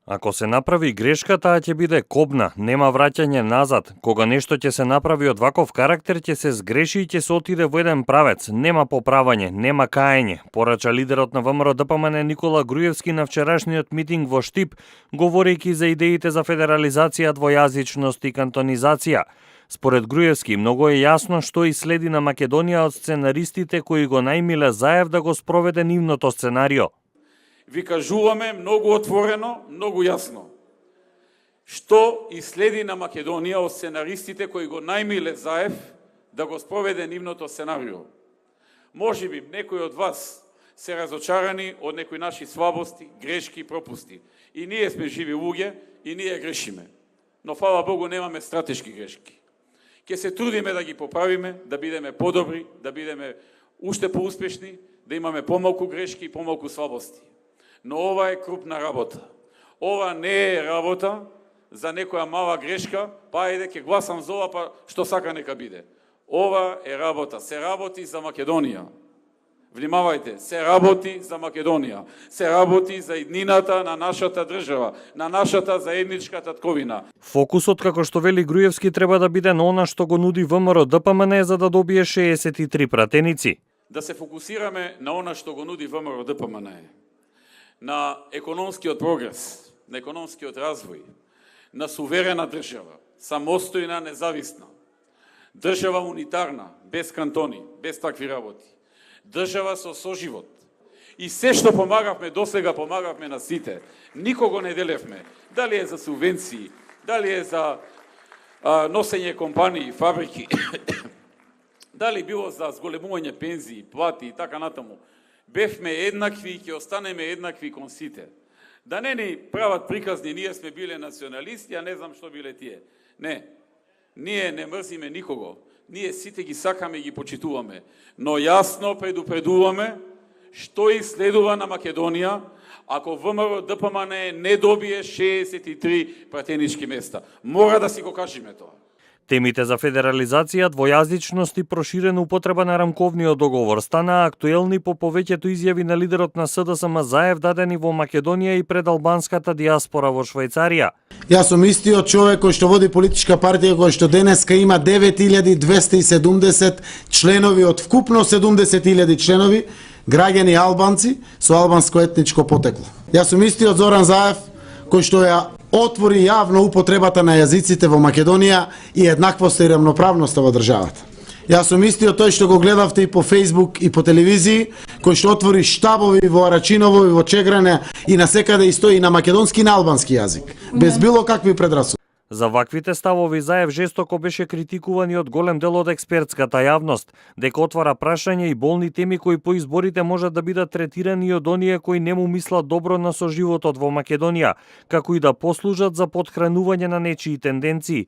Ако се направи грешка, таа ќе биде кобна, нема враќање назад. Кога нешто ќе се направи од ваков карактер, ќе се сгреши и ќе се отиде во еден правец. Нема поправање, нема каење, порача лидерот на ВМРО ДПМН Никола Груевски на вчерашниот митинг во Штип, говорејќи за идеите за федерализација, двојазичност и кантонизација. Според Груевски, многу е јасно што и следи на Македонија од сценаристите кои го најмиле Заев да го спроведе нивното сценарио. Ви кажуваме многу отворено, многу јасно. Што и следи на Македонија од сценаристите кои го најмиле Заев да го спроведе нивното сценарио. Може би некои од вас се разочарани од некои наши слабости, грешки и пропусти. И ние сме живи луѓе и ние грешиме. Но фала Богу немаме стратешки грешки. Ќе се трудиме да ги поправиме, да бидеме подобри, да бидеме уште поуспешни, да имаме помалку грешки и помалку слабости. Но ова е крупна работа. Ова не е работа за некоја мала грешка, па ајде ќе гласам за ова, па што сака нека биде. Ова е работа, се работи за Македонија. Внимавајте, се работи за Македонија. Се работи за иднината на нашата држава, на нашата заедничка татковина. Фокусот, како што вели Груевски, треба да биде на она што го нуди ВМРО ДПМН за да добие 63 пратеници. Да се фокусираме на она што го нуди ВМРО ДПМН. На економскиот прогрес, на економскиот развој, на суверена држава, самостојна, независна, држава унитарна, без кантони, без такви работи, држава со соживот. И се што помагавме досега, помагавме на сите. Никого не делевме. Дали е за субвенции, дали е за носење компании, фабрики, дали било за зголемување пензии, плати и така натаму. Бевме еднакви и ќе останеме еднакви кон сите. Да не ни прават приказни, ние сме биле националисти, а не знам што биле тие. Не, ние не мрзиме никого. Ние сите ги сакаме и ги почитуваме. Но јасно предупредуваме што и следува на Македонија ако ВМРО ДПМН не добие 63 пратенички места. Мора да си го кажеме тоа. Темите за федерализација, двојазичност и проширена употреба на рамковниот договор стана актуелни по повеќето изјави на лидерот на СДСМ Заев дадени во Македонија и пред албанската диаспора во Швајцарија. Јас сум истиот човек кој што води политичка партија кој што денеска има 9270 членови од вкупно 70.000 членови, граѓани албанци со албанско етничко потекло. Јас сум истиот Зоран Заев кој што ја отвори јавно употребата на јазиците во Македонија и еднаквоста и рамноправноста во државата. Јас сум истиот тој што го гледавте и по Facebook и по телевизии, кој што отвори штабови во Арачиново и во Чегране и насекаде и стои на македонски и на албански јазик, без било какви предрасуди. За ваквите ставови Заев жестоко беше критикуван и од голем дел од експертската јавност, дека отвара прашања и болни теми кои по изборите можат да бидат третирани од оние кои не му мислат добро на соживотот во Македонија, како и да послужат за потхранување на нечии тенденции.